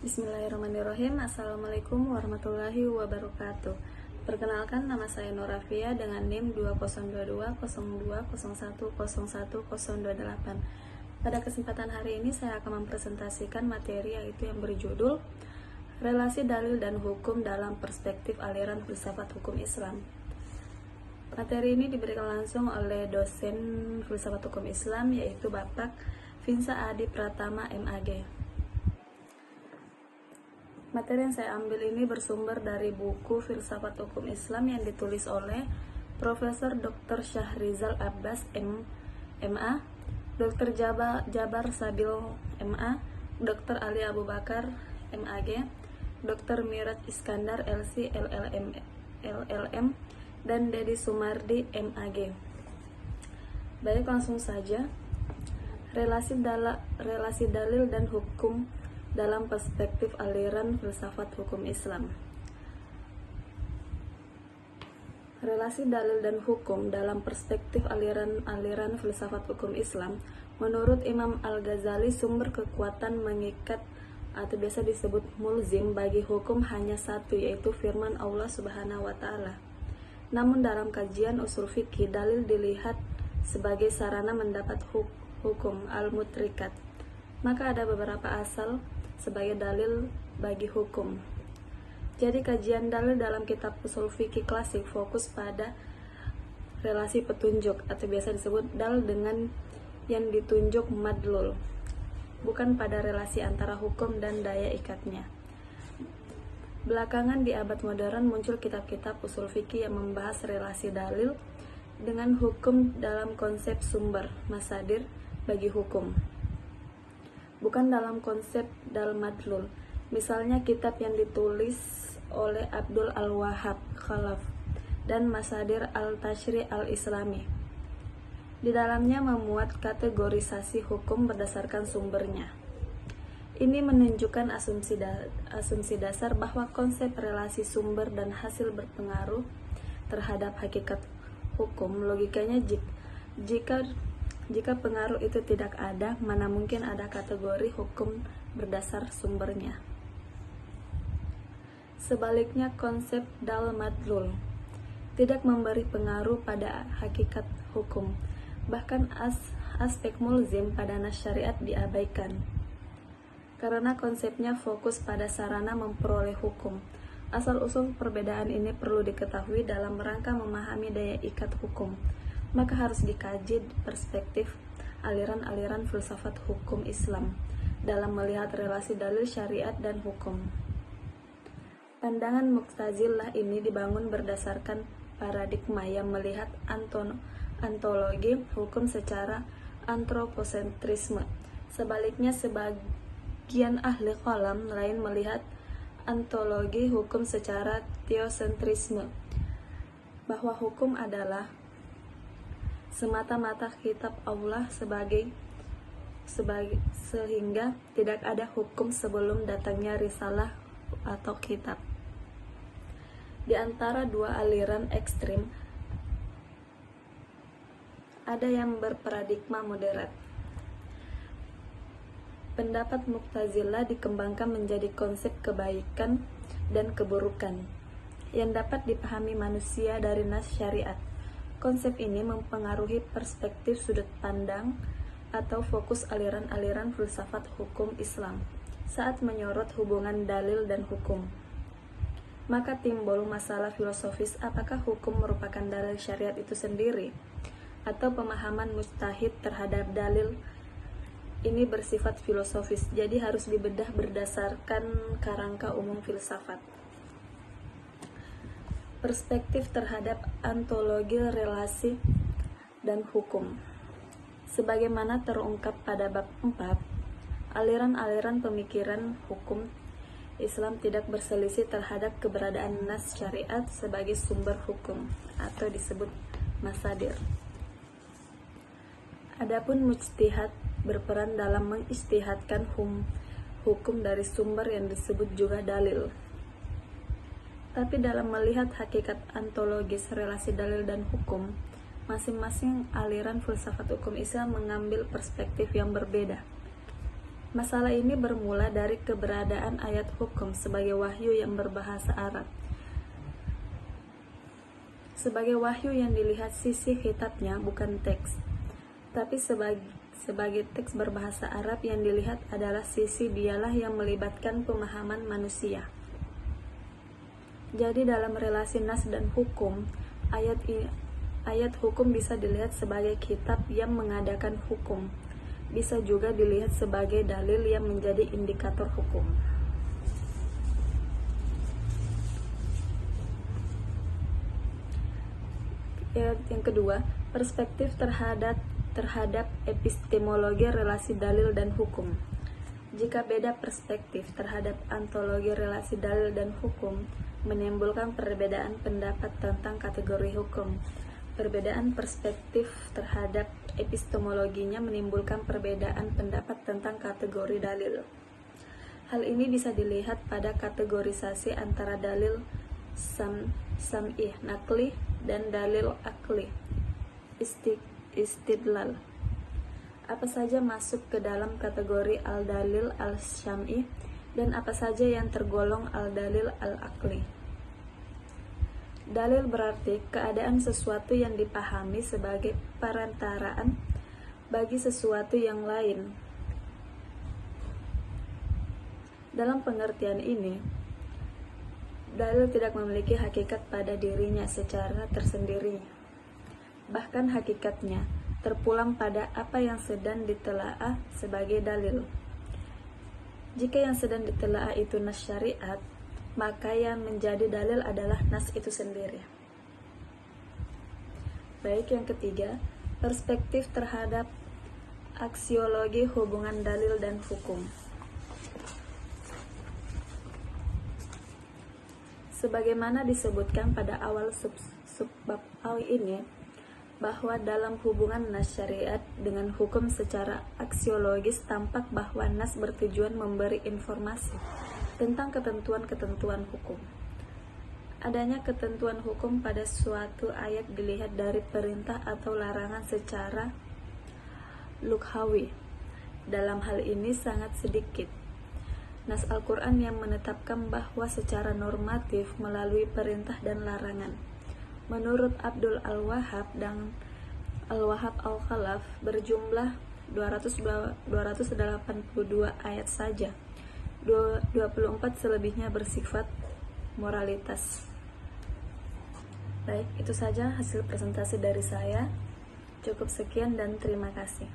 Bismillahirrahmanirrahim. Assalamualaikum warahmatullahi wabarakatuh. Perkenalkan, nama saya Norafia dengan NIM 20220201010128. Pada kesempatan hari ini saya akan mempresentasikan materi yaitu yang berjudul Relasi Dalil dan Hukum dalam Perspektif Aliran Filsafat Hukum Islam. Materi ini diberikan langsung oleh dosen Filsafat Hukum Islam yaitu Bapak Vinsa Adi Pratama MAG. Materi yang saya ambil ini bersumber dari buku Filsafat Hukum Islam yang ditulis oleh Profesor Dr. Syahrizal Abbas MA, Dr. Jabar Sabil MA, Dr. Ali Abu Bakar MAG, Dr. Miraj Iskandar LC LLM, dan Dedi Sumardi MAG. Baik, langsung saja. Relasi dalil dan hukum dalam perspektif aliran filsafat hukum Islam. Relasi dalil dan hukum dalam perspektif aliran filsafat hukum Islam, menurut Imam Al-Ghazali, sumber kekuatan mengikat atau biasa disebut mulzim bagi hukum hanya satu, yaitu firman Allah Subhanahu wa Ta'ala. Namun dalam kajian usul fikih, dalil dilihat sebagai sarana mendapat hukum al-mutrikat. Maka ada beberapa asal sebagai dalil bagi hukum. Jadi kajian dalil dalam kitab usul fikih klasik fokus pada relasi petunjuk atau biasa disebut dalil dengan yang ditunjuk madlul, bukan pada relasi antara hukum dan daya ikatnya. Belakangan di abad modern muncul kitab-kitab usul fikih yang membahas relasi dalil dengan hukum dalam konsep sumber masadir bagi hukum, bukan dalam konsep dal-madlul. Misalnya kitab yang ditulis oleh Abdul Al-Wahhab Khalaf dan Masadir Al-Tashri' Al-Islami. Di dalamnya memuat kategorisasi hukum berdasarkan sumbernya. Ini menunjukkan asumsi dasar bahwa konsep relasi sumber dan hasil berpengaruh terhadap hakikat hukum. Logikanya, jika pengaruh itu tidak ada, mana mungkin ada kategori hukum berdasar sumbernya. Sebaliknya, konsep dal-madlul tidak memberi pengaruh pada hakikat hukum. Bahkan aspek mulzim pada nas syariat diabaikan. Karena konsepnya fokus pada sarana memperoleh hukum. Asal-usul perbedaan ini perlu diketahui dalam rangka memahami daya ikat hukum. Maka harus dikaji perspektif aliran-aliran filsafat hukum Islam dalam melihat relasi dalil syariat dan hukum. Pandangan Mu'tazilah ini dibangun berdasarkan paradigma yang melihat ontologi hukum secara antroposentrisme. Sebaliknya, sebagian ahli kalam lain melihat ontologi hukum secara teosentrisme, bahwa hukum adalah semata-mata kitab Allah sehingga tidak ada hukum sebelum datangnya risalah atau kitab. Di antara dua aliran ekstrim, ada yang berparadigma moderat. Pendapat Mu'tazilah dikembangkan menjadi konsep kebaikan dan keburukan yang dapat dipahami manusia dari nas syariat. Konsep ini mempengaruhi perspektif sudut pandang atau fokus aliran-aliran filsafat hukum Islam saat menyorot hubungan dalil dan hukum. Maka timbul masalah filosofis, apakah hukum merupakan dalil syariat itu sendiri, atau pemahaman mujtahid terhadap dalil ini bersifat filosofis, jadi harus dibedah berdasarkan kerangka umum filsafat. Perspektif terhadap ontologi relasi dan hukum. Sebagaimana terungkap pada bab 4, aliran-aliran pemikiran hukum Islam tidak berselisih terhadap keberadaan nas syariat sebagai sumber hukum atau disebut masadir. Adapun mujtihad berperan dalam mengijtihadkan hukum dari sumber yang disebut juga dalil. Tapi dalam melihat hakikat ontologis relasi dalil dan hukum, masing-masing aliran filsafat hukum Islam mengambil perspektif yang berbeda. Masalah ini bermula dari keberadaan ayat hukum sebagai wahyu yang berbahasa Arab. Sebagai wahyu yang dilihat sisi kitabnya, bukan teks, tapi sebagai teks berbahasa Arab yang dilihat adalah sisi dialah yang melibatkan pemahaman manusia. Jadi dalam relasi nas dan hukum, ayat hukum bisa dilihat sebagai kitab yang mengadakan hukum, bisa juga dilihat sebagai dalil yang menjadi indikator hukum. Yang kedua, perspektif terhadap epistemologi relasi dalil dan hukum. Jika beda perspektif terhadap ontologi relasi dalil dan hukum, menimbulkan perbedaan pendapat tentang kategori hukum. Perbedaan perspektif terhadap epistemologinya menimbulkan perbedaan pendapat tentang kategori dalil. Hal ini bisa dilihat pada kategorisasi antara dalil sam'i nakli dan dalil akli istidlal. Apa saja masuk ke dalam kategori al-dalil al-syam'i dan apa saja yang tergolong al-dalil al-akli. Dalil berarti keadaan sesuatu yang dipahami sebagai perantaraan bagi sesuatu yang lain. Dalam pengertian ini, dalil tidak memiliki hakikat pada dirinya secara tersendiri. Bahkan hakikatnya terpulang pada apa yang sedang ditelaah sebagai dalil. Jika yang sedang ditelaah itu nas syariat, maka yang menjadi dalil adalah nas itu sendiri. Baik, yang ketiga, perspektif terhadap aksiologi hubungan dalil dan hukum. Sebagaimana disebutkan pada awal subbab ini, bahwa dalam hubungan nas syariat dengan hukum secara aksiologis tampak bahwa nas bertujuan memberi informasi tentang ketentuan-ketentuan hukum. Adanya ketentuan hukum pada suatu ayat dilihat dari perintah atau larangan secara lughawi. Dalam hal ini sangat sedikit nas Al-Quran yang menetapkan bahwa secara normatif melalui perintah dan larangan. Menurut Abdul Al-Wahhab dan Al-Wahhab Al-Khalaf berjumlah 282 ayat saja. 24 selebihnya bersifat moralitas. Baik, itu saja hasil presentasi dari saya. Cukup sekian dan terima kasih.